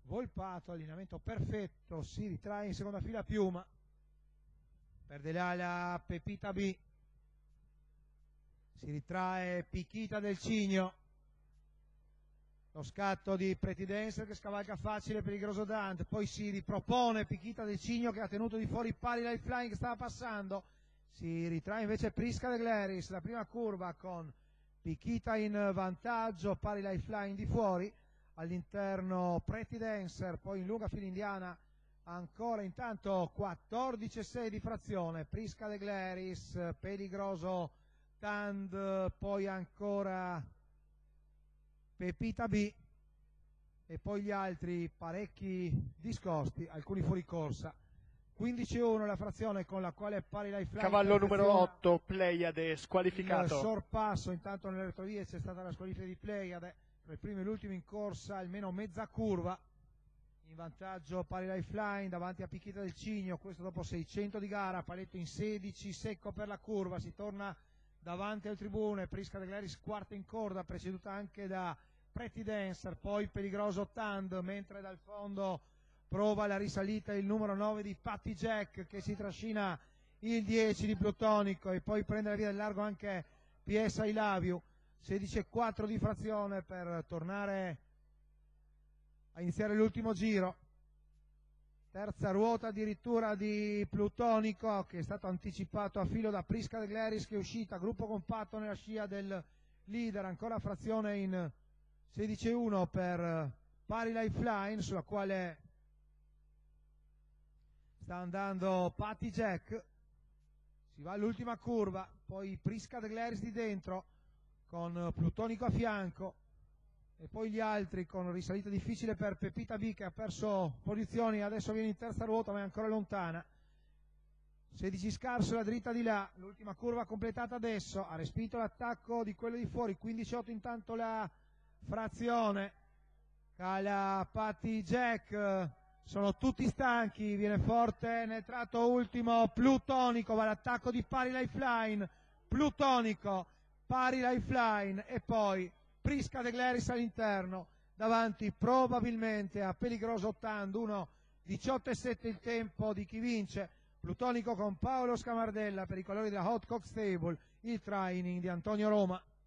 Volpato, allineamento perfetto, si ritrae in seconda fila Piuma, perde l'ala Pepita B, si ritrae Pichita del Cigno, lo scatto di Pretty Dancer che scavalca facile Peligroso Dante, poi si ripropone Pichita del Cigno che ha tenuto di fuori Pari Lifeline che stava passando, si ritrae invece Prisca de Gleris, la prima curva con Pichita in vantaggio, Pari Lifeline di fuori, all'interno Pretty Dancer, poi in lunga fila indiana ancora intanto 14,6 di frazione, Prisca de Gleris, Peligroso Tand, poi ancora Pepita B e poi gli altri parecchi discosti, alcuni fuori corsa. 15-1 la frazione con la quale Pari Lifeline cavallo numero 8 Pleiade squalificato. Il sorpasso, intanto nelle retrovie c'è stata la squalifica di Pleiade, tra il primo e l'ultimo in corsa almeno mezza curva, in vantaggio Pari Lifeline davanti a Pichita del Cigno, questo dopo 600 di gara, paletto in 16, secco per la curva, si torna davanti al tribune, Prisca de Gleris quarta in corda, preceduta anche da Pretty Dancer, poi Peligroso Tand, mentre dal fondo prova la risalita il numero 9 di Patty Jack che si trascina il 10 di Plutonico e poi prende la via del largo anche PS I Love You. 16,4 di frazione per tornare a iniziare l'ultimo giro. Terza ruota addirittura di Plutonico che è stato anticipato a filo da Prisca de Gleris che è uscita, gruppo compatto nella scia del leader, ancora frazione in 16,1 per Pari Lifeline sulla quale sta andando Patty Jack, si va all'ultima curva, poi Prisca de Gleris di dentro con Plutonico a fianco e poi gli altri con risalita difficile per Pepita B che ha perso posizioni, adesso viene in terza ruota ma è ancora lontana. 16 scarso la dritta di là, l'ultima curva completata adesso, ha respinto l'attacco di quello di fuori, 15,8 intanto la frazione, cala Patty Jack, sono tutti stanchi, viene forte nel tratto ultimo Plutonico, va all'attacco di Pari Lifeline, Plutonico, Pari Lifeline e poi Prisca de Gleris all'interno, davanti probabilmente a Peligroso Tand, 1:18,7 il tempo di chi vince, Plutonico con Paolo Scamardella per i colori della Hot Cock Stable, il training di Antonio Roma.